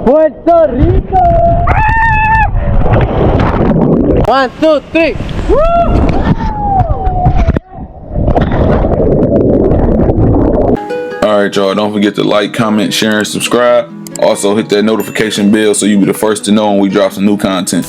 Puerto Rico! 1, 2, 3. Alright y'all, don't forget to like, comment, share, and subscribe. Also hit that notification bell so you'll be the first to know when we drop some new content.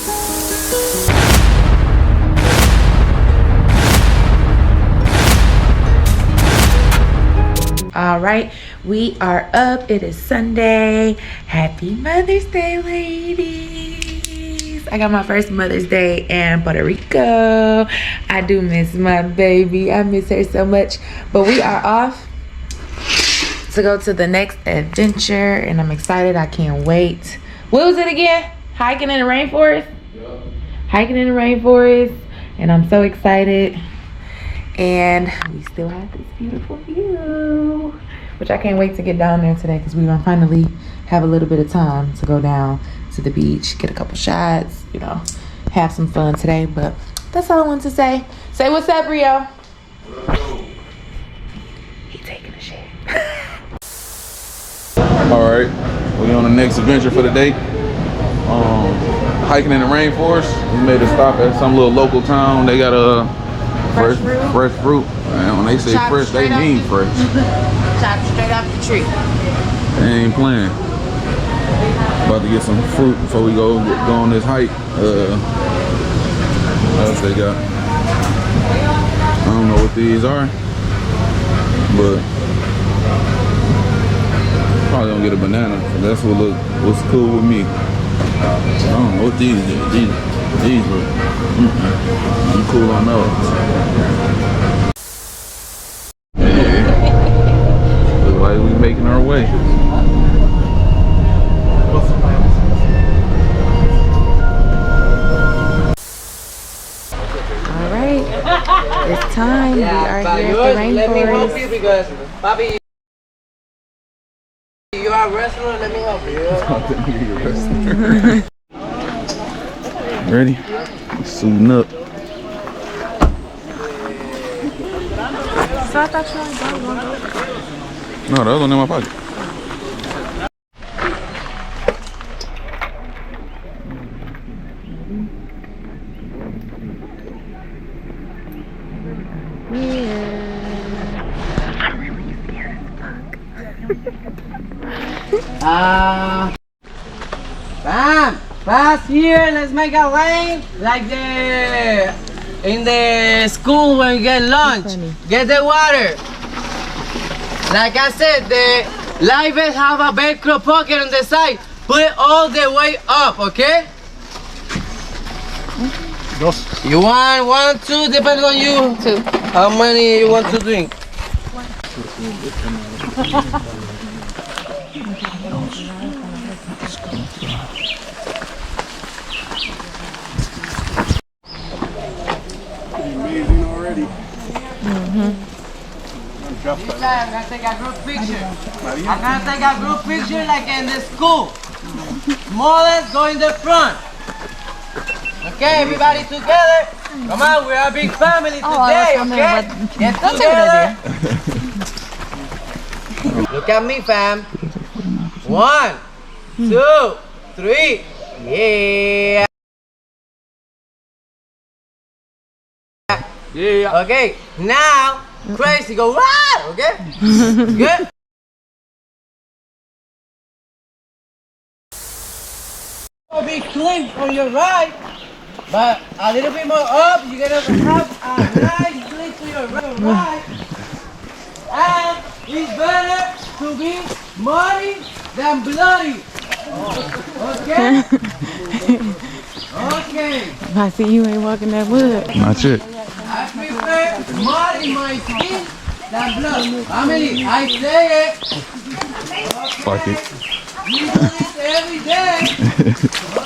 All right, we are up. It is Sunday. Happy Mother's Day, ladies. I got my first Mother's Day in Puerto Rico. I do miss my baby. I miss her so much. But we are off to go to the next adventure, and I'm excited. I can't wait. What was it again? Hiking in the rainforest? Yep. Hiking in the rainforest, and I'm so excited. And we still have this beautiful view, which I can't wait to get down there today, because we're gonna finally have a little bit of time to go down to the beach, get a couple shots, you know, have some fun today. But that's all I wanted to say. Say what's up, Rio. He taking a shit. All right, we on the next adventure for the day. Hiking in the rainforest. We made a stop at some little local town. They got a fresh fruit. And when they say fresh, they mean fresh. Chopped straight off the tree. They ain't playing. About to get some fruit before we go on this hike. What else they got? I don't know what these are, but probably gonna get a banana. That's what's cool with me. I don't know what these do. These look. I'm cool on those. Yeah. Looks like we making our way. All right, it's time. We are here at the rainforest. You are a wrestler, let me help you. Ready? Suiting up. So I thought you only got one. No, the other one in my pocket. Bam! Pass here, let's make a lane like in the school when you get lunch. Get the water. Like I said, the live vests have a Velcro pocket on the side. Put it all the way up, okay? Dos. You want 1, 2, depending on you. 2. How many you want to drink? Amazing already. I'm gonna take a group picture. I'm gonna take a group picture like in the school. Smallest go in the front. Okay, everybody together. Come on, we're a big family today, okay? Get together. Look at me, fam. 1, 2, 3. Yeah. Yeah. Okay, now crazy go rah, okay? Good. It'll be clean on your right, but a little bit more up. You're gonna have a nice clean to your right. And it's better to be muddy than bloody. Okay? Okay. I see you ain't walking that wood. Not yet. I prefer mud in my skin than blood. Family, I say it. Fuck it. You do this every day.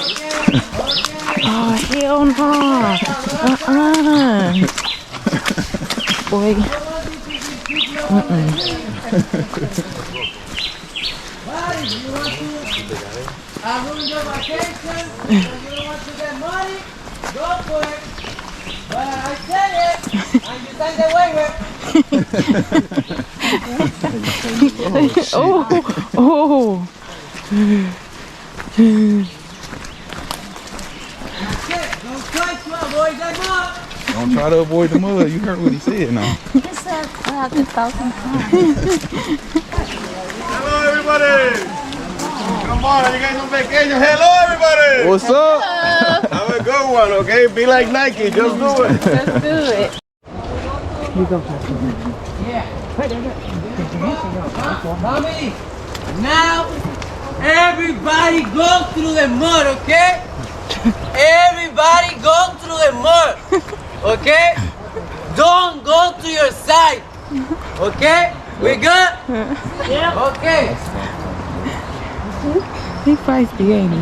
Okay. Oh, hell no. Boy. Buddy, you want to ruin your vacation? You don't want to get Go for it. But I said it. And you signed the waiver. Oh, oh. That's it. Don't try to avoid the mud. Don't try to avoid the mud. You heard what he said now. He said that 1,000 times. Hello, everybody. Come on, you guys on vacation. Hello, everybody. What's up? Have a good one, okay? Be like Nike. Just do it. Let's do it. Family, now everybody go through the mud, okay? Everybody go through the mud, okay? Don't go to your side, okay? We good? Yeah. Okay. He feisty, ain't he?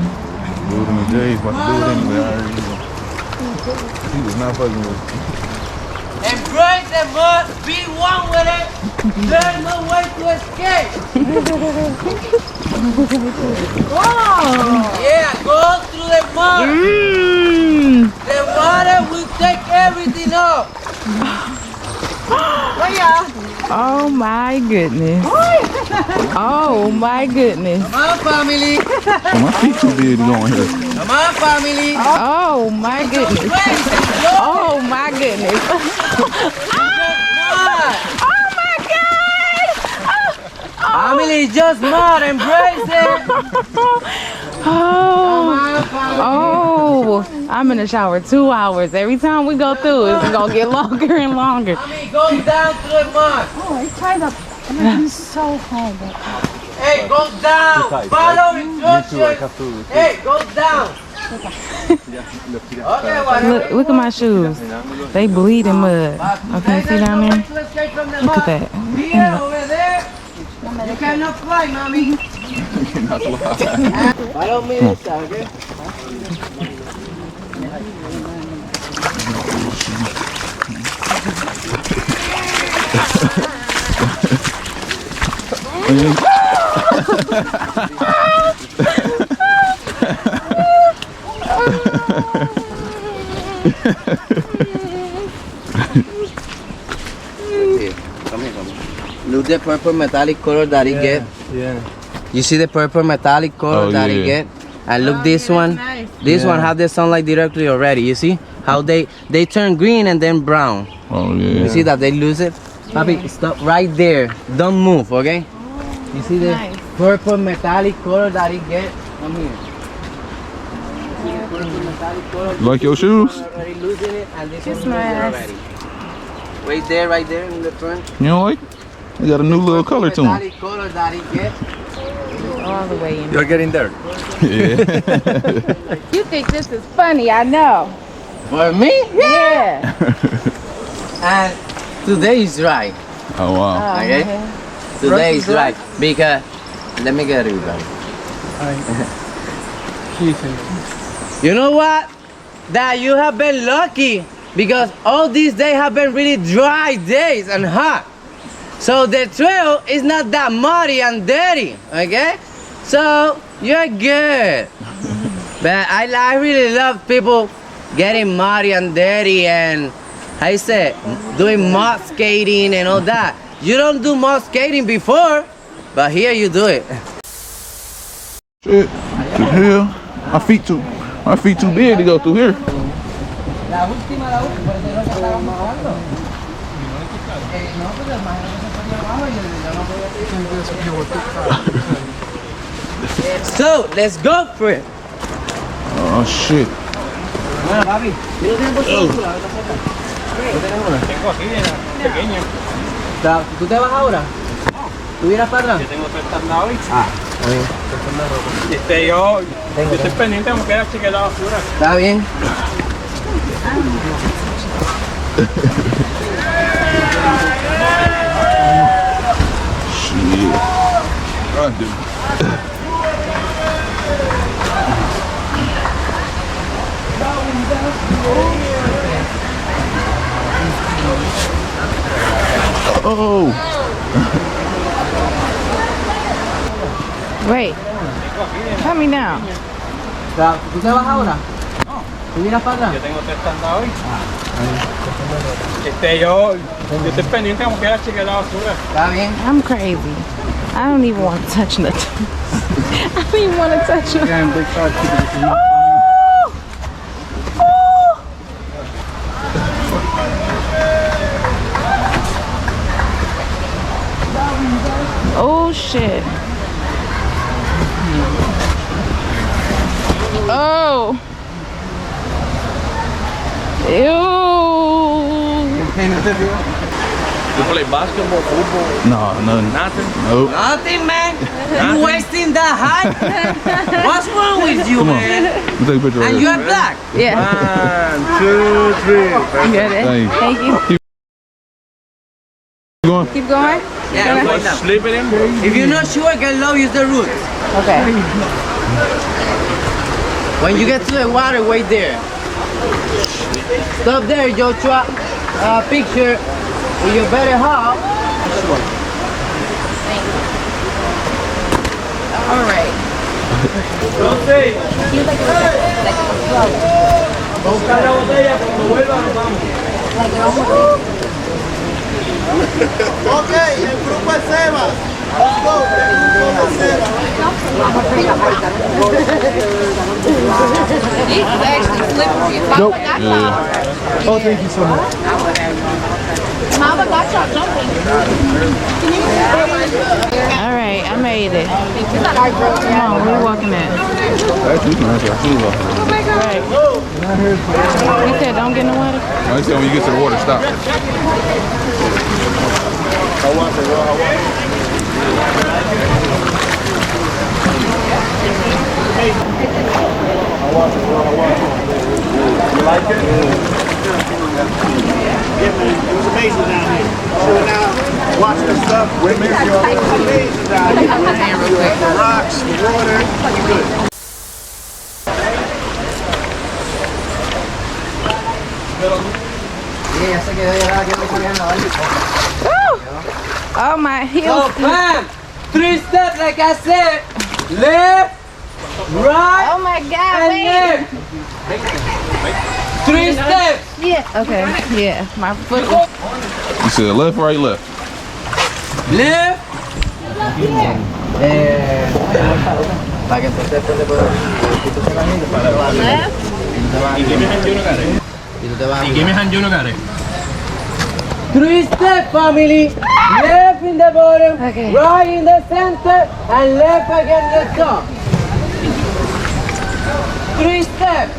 Do it in the J's, but do it anyway. I already know. He was not fucking with it. Embrace the mud, be one with it. There's no way to escape. Yeah, go through the mud. The water will take everything off. Oh my goodness. Oh my goodness. Come on, family. So my feet too big to go in here. Come on, family. Oh my goodness. Oh my goodness. Oh my God. Family, just mud, embrace it. Oh, I'm in the shower 2 hours. Every time we go through, it's gonna get longer and longer. Family, go down to the mud. Oh, I tried that. I'm so hard. Hey, go down. Follow instructions. Hey, go down. Okay, whatever. Look at my shoes. They bleed in mud. Okay, see down there? Look at that. Here, over there. You cannot fly, mommy. Follow me this time, okay? Look the purple metallic color that it get. Yeah. You see the purple metallic color that it get? And look this one. This one have the sunlight directly already. You see how they turn green and then brown. Oh yeah. You see that they lose it? Papi, stop right there. Don't move, okay? You see the purple metallic color that it get? Come here. Purple metallic color. Like your shoes? Already losing it, and this Kiss one my losing ass. already. Right there in the front. You know like? They got a new little color to them. Metallic color that it get. All the way in. You're getting there. Yeah. You think this is funny, I know. For me? Yeah. And today is right. Oh wow. Okay? Today is right. Because, let me get everybody. You know what? That you have been lucky. Because all these days have been really dry days and hot. So the trail is not that muddy and dirty, okay? So you're good. But I really love people getting muddy and dirty and, how you say, doing mud skating and all that. You don't do mud skating before, but here you do it. Shit. The hell? My feet too big to go through here. La última, por eso es lo que estábamos hablando. No, pues el más se ponía abajo y yo no podía. So, let's go for it. Oh shit. Bueno, papi, ¿tú no tienes bolsa? Tengo aquí, pequeña. ¿Tú te vas ahora? ¿Tú vienes para atrás? Yo tengo que estar hoy. Ah, está bien. Yo estoy pendiente como queda chiquetado afuera. Está bien. Shit. God, dude. Oh. Wait. Tell me now. ¿Tú te vas ahora? ¿Tú miras para atrás? Yo tengo testando hoy. Yo estoy pendiente como que la chica de la basura. Está bien. I'm crazy. I don't even want to touch nothing. I don't even want to touch it. Oh shit. Oh. Ew. You play basketball, football, No, nothing. nothing? Nope. Nothing, man. You wasting that height? What's wrong with you, Come on. man? Let me take a picture right And here. you're black. Yeah. 1, 2, 3. You got it. Thank you. Thank you. Keep going. Keep going. Yeah, You right now. sleep in him? If you're not sure, get low, use the roots. Okay. When you get to the water, wait there. Stop there, Joshua. Picture with your better half. All right. Busca la botella, cuando vuelva nos vamos. Ok, el grupo es Seba. Let's go, el grupo es Seba. These is actually slippery. Nope. Yeah. Oh, thank you so much. Mama got y'all jumping. All right, I made it. Come on, where we walking at? Actually, you can answer our shoes off. Right. You said don't get in the water? I said when you get to the water, stop. You like it? Yeah, man, it was amazing down here. So now, watching the stuff, it was amazing down here. The rocks, the water, good. Oh, my heels. So, bam! 3 steps, like I said. Left, right, Oh my God, and wait. left. 3 steps. Yeah. Okay. Yeah. My foot. You said left, right, left. Left. Y give me hand, you know, got it. 3 steps, family. Left in the bottom, Okay. right in the center, and left against the top. 3 steps.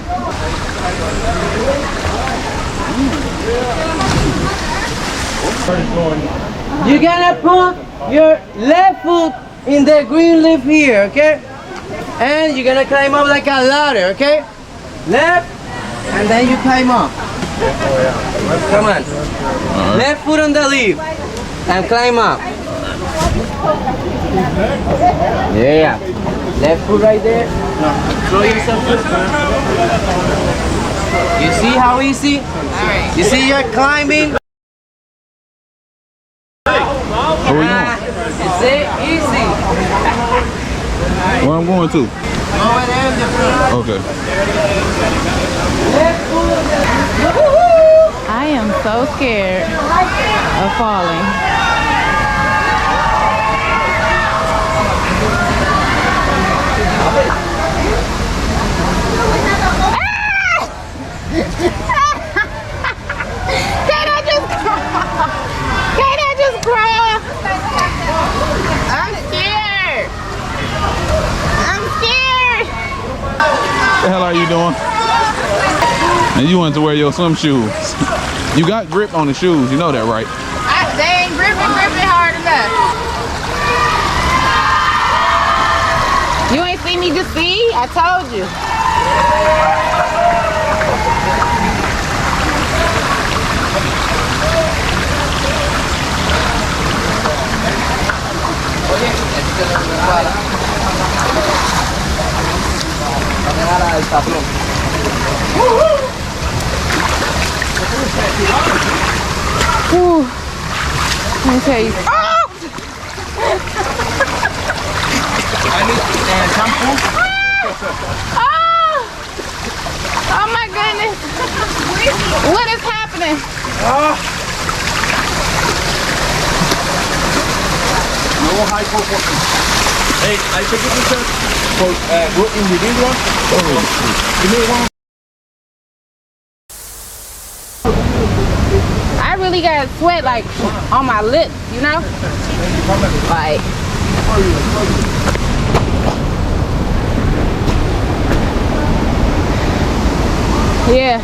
You're gonna put your left foot in the green leaf here, okay? And you're gonna climb up like a ladder, okay? Left, and then you climb up. Come on. Left foot on the leaf, and climb up. Yeah. Left foot right there. Throw yourself. You see how easy? You see you're climbing? Where we going? You see? Easy. Where I'm going to? Over there in the front. Okay. Left foot on the leaf. I am so scared of falling. Can I just crawl? I'm scared. I'm scared. What the hell are you doing? And you want to wear your swim shoes. You got grip on the shoes, you know that, right? They ain't gripping hard enough. You ain't seen me just see? I told you. Whew. Let me tell you. Oh! Oh! Oh my goodness. What is happening? No hypofocus. Hey, I take a picture for good individual. Give me one. I really got sweat like on my lips, you know? Like. Yeah.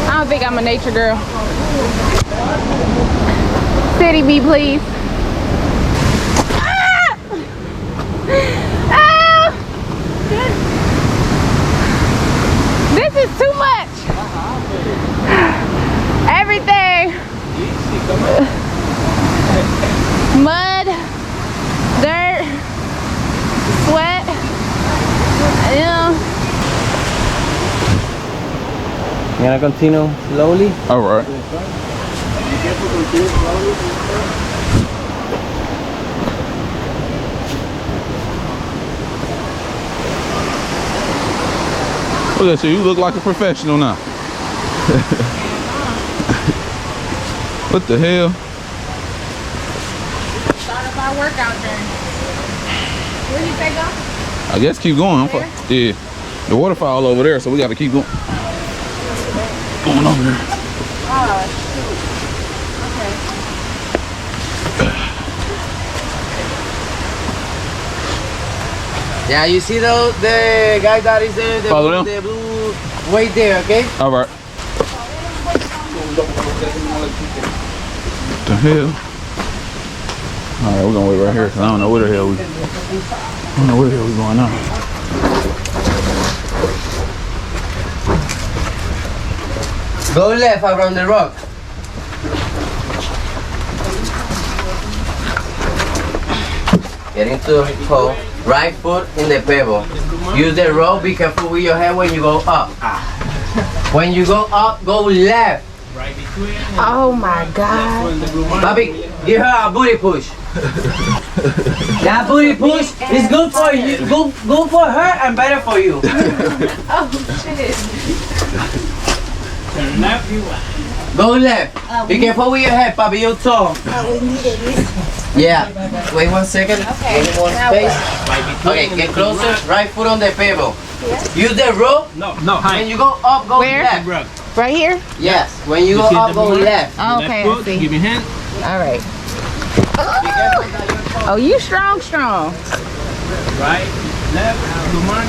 I don't think I'm a nature girl. City B, please. Ah! Ah! This is too much. Everything. Mud, dirt, sweat. You gonna continue slowly? All right. Look at you. You look like a professional now. What the hell? Start up our workout journey. Where do you say go? I guess keep going. Yeah. The waterfall over there, so we got to keep going. Going over there. Oh, okay. Yeah, you see the guy that is there, Follow the blue, wait there, okay? All right. What the hell? All right, we're gonna wait right here because I don't know where the hell we. I don't know where the hell we going now. Go left around the rock. Get into the hole. Right foot in the pebble. Use the rope. Be careful with your head when you go up. When you go up, go left. Oh my God. Bobby, give her a booty push. That booty push is good for you. Good for her and better for you. Oh shit. Go left. Be careful with your head, Bobby. Your toe. Yeah. Wait 1 second. Okay. Give me one space. Okay, get closer. Right foot on the pebble. Use the rope. No, When you go up, go Where? left. Right here? Yes. When you go up, go left. Oh, okay, I see. Give me a hand. All right. Oh, you strong. Right, left, good morning.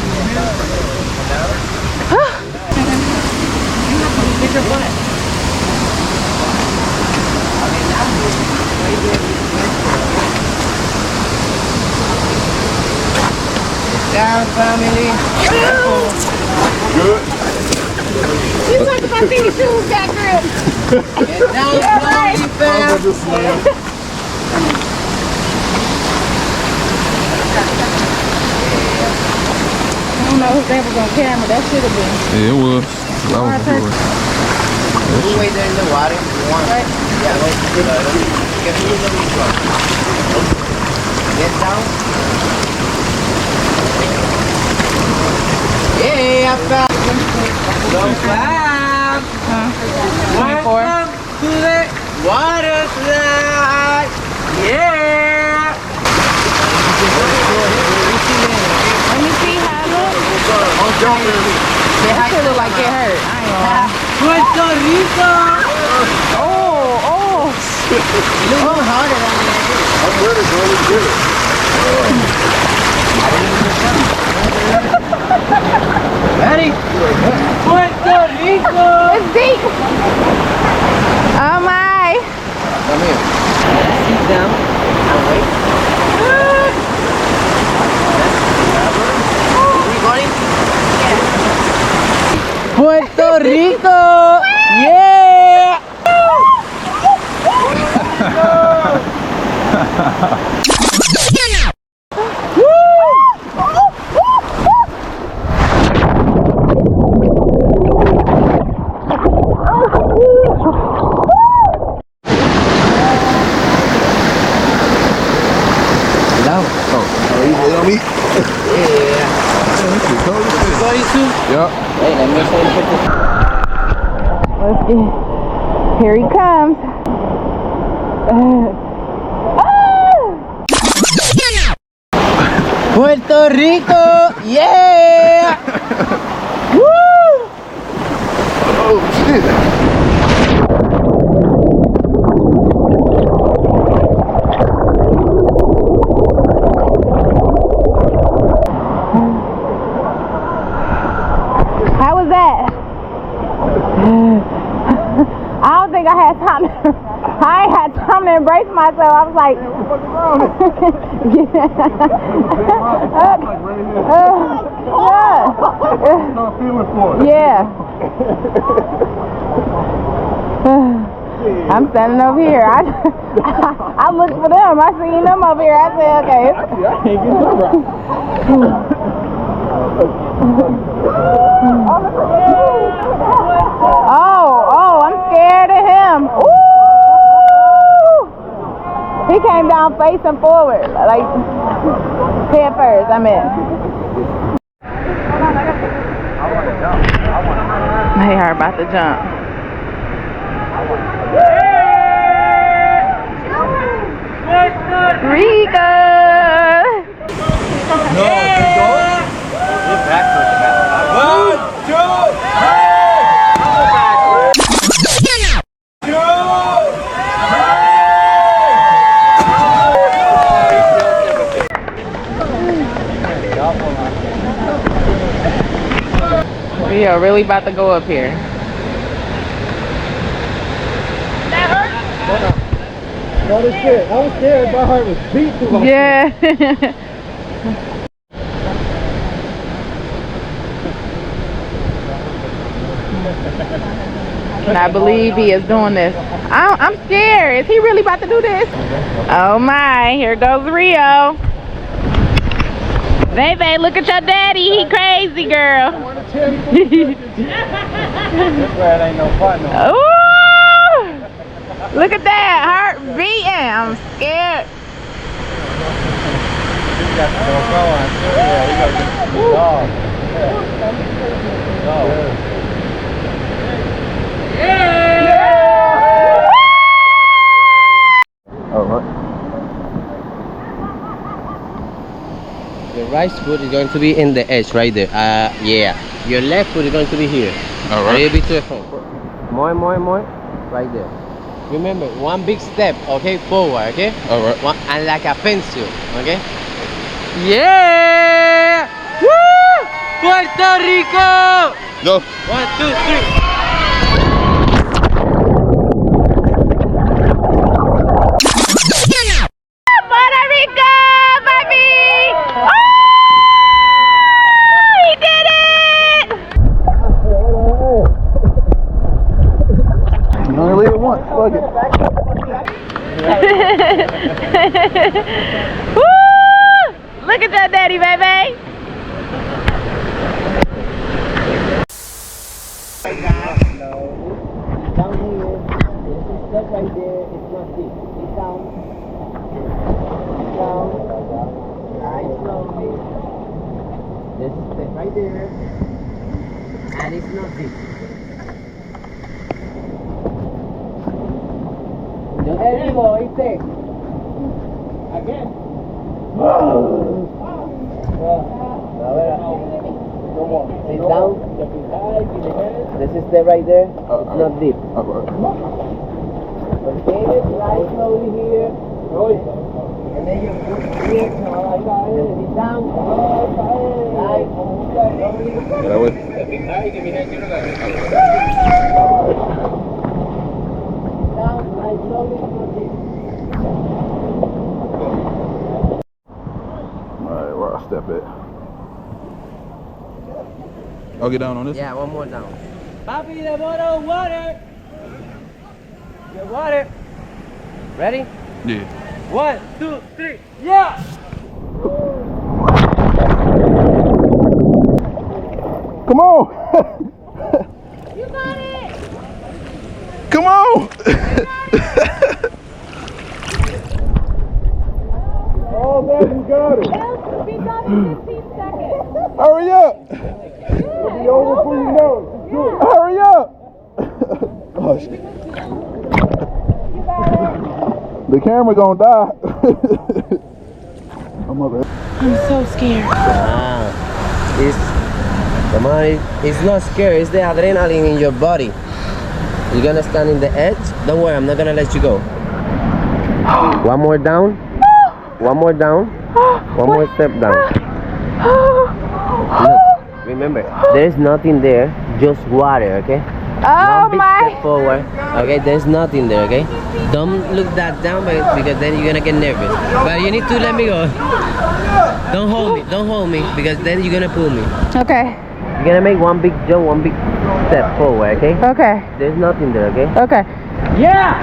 Down, family. Good. You talking about these shoes got grip. Get down, slowly, fam. I don't know if that was on camera. That should have been. Yeah, it was. That was good. You wait there in the water if you want. Right. Yeah, go. Get through the truck. Get down. Yeah, fam. Go fam. Welcome to the waterslide. Yeah. Let me see how it looks. That should look like it hurt. I ain't gonna lie. Puerto Rico. Oh. Look harder than that. I'm ready, bro. Let's get it. Ready? Puerto Rico. It's deep. Oh my. Come here. Sit down and wait. We going? Puerto Rico. Yeah. Yep. Hey, let me show you. Let's get. Here he comes. Puerto Rico, yeah! Woo! Oh shit. How was that? I don't think I had time. I ain't had time to embrace myself. I was like, yeah. I'm standing over here. I looked for them. I seen them over here. I said, okay. Oh, I'm scared of him. Ooh! He came down facing forward, like head first. I mean, they are about to jump. Rico! No, keep going. We are really about to go up here. Holy shit, I was scared. My heart was beating. Yeah. And I believe he is doing this. I'm scared. Is he really about to do this? Oh my, here goes Rio. Baby, look at your daddy. He crazy, girl. Ooh, look at that. Heart beating. I'm scared. All right. Your right foot is going to be in the edge right there. Yeah. Your left foot is going to be here. All right. A little bit to the front. More. Right there. Remember, one big step, okay, forward, okay? All right. One, and like a pencil, okay? Yeah! Woo! Puerto Rico! Go. 1, 2, 3. Puerto Rico, baby! Oh, he did it! You only leave it once. Fuck it. Woo! Look at that daddy, baby! Down here, step right there, it's not deep. It's down. Down. Nice, slowly. There's a step right there. And it's not deep. There you go, it's there. Again. No more. Sit down. This is step right there. It's not deep. Okay, slide slowly here. And then you put here. Sit down. Slide. That way. Down, slide slowly. Alright, where I step it. I'll get down on this. Yeah, one more down. Papi, the bottle of water. Get water. Ready? Yeah. 1, 2, 3. Yeah! Come on! You got it! Come on! Oh, man, you got it. Be done in 15 seconds. Hurry up! It'll be over before you know it. Just do it. Hurry up! gosh. The camera gonna die. I'm so scared. It's not scary, it's the adrenaline in your body. You're gonna stand in the edge. Don't worry, I'm not gonna let you go. One more down. One more down. One more step down. Look, remember, there's nothing there, just water, okay? Oh One big step forward. Okay, there's nothing there, okay? Don't look that down because then you're gonna get nervous. But you need to let me go. Don't hold me because then you're gonna pull me. Okay. You're gonna make one big jump, one big step forward, okay? Okay. There's nothing there, okay? Okay. Yeah!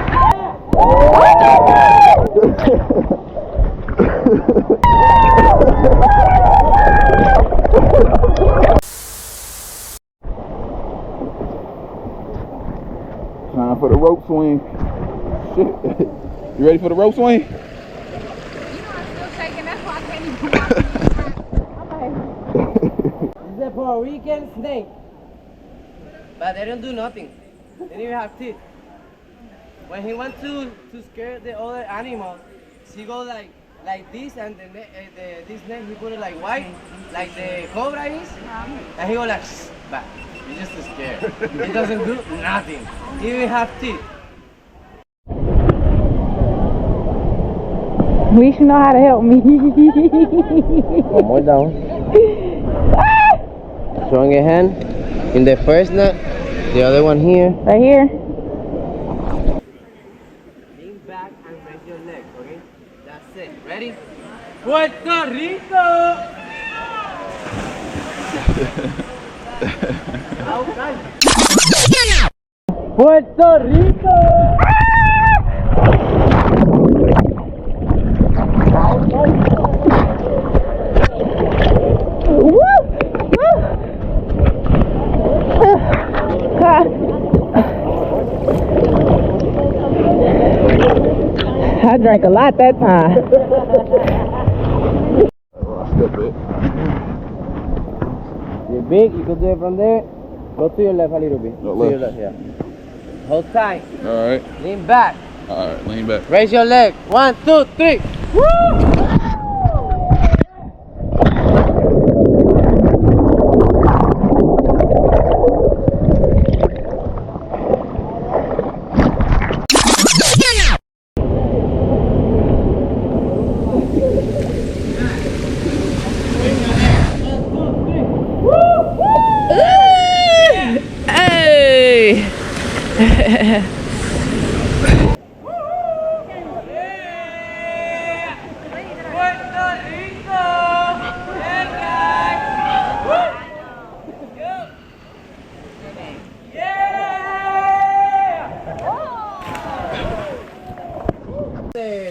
Time for the rope swing. Shit. You ready for the rope swing? You know I'm still shaking. That's why I can't even This is a Puerto Rican snake. But they don't do nothing. They don't even have teeth. When he wants to scare the other animals, he goes like this, and this snake he put it like white, like the cobra is, and he goes like, but he's just scared. He doesn't do nothing. He even have teeth. At least you know how to help me. One more down. Strong your hand in the first nut, the other one here. Right here. Lean back and raise your leg, okay? That's it. Ready? Puerto Rico! Puerto Rico! I drank a lot that time. Step it. You're big, you can do it from there. Go to your left a little bit. Go To your left. left, yeah. Hold tight. Alright. Lean back. Alright, lean back. Raise your leg. 1, 2, 3. Woo!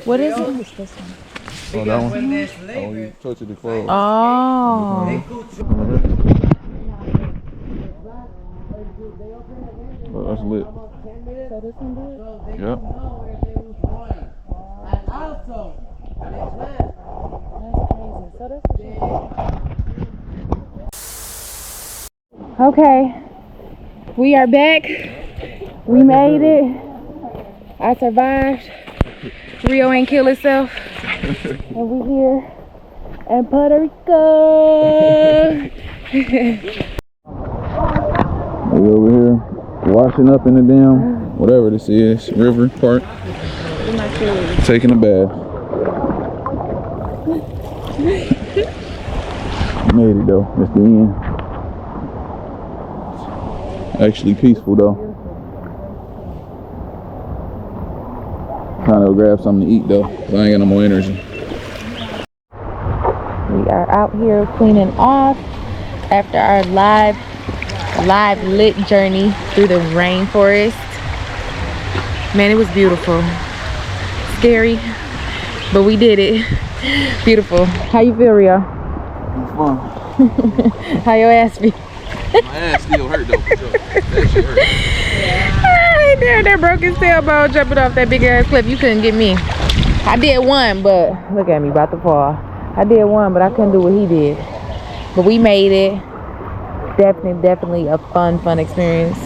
What is it? Oh, that one? When the Oh, slave you touch it to close. Oh. Oh, that's lit. Yep. And also, Okay. We are back. We made it. I survived. Rio ain't kill itself. And we here in Puerto Rico. We over here washing up in the damn, whatever this is, river part. Taking a bath. Made it though, that's the end. Actually peaceful though. Trying to grab something to eat though, 'cause I ain't got no more energy. We are out here cleaning off after our live lit journey through the rainforest. Man, it was beautiful. Scary, but we did it. Beautiful. How you feel, Rio? Fun. How your ass feel? My ass still hurt though. For sure. That shit hurt. There, that broke his tailbone jumping off that big ass cliff. You couldn't get me. I did one, but look at me, about to fall. I did one, but I couldn't do what he did. But we made it. Definitely a fun experience.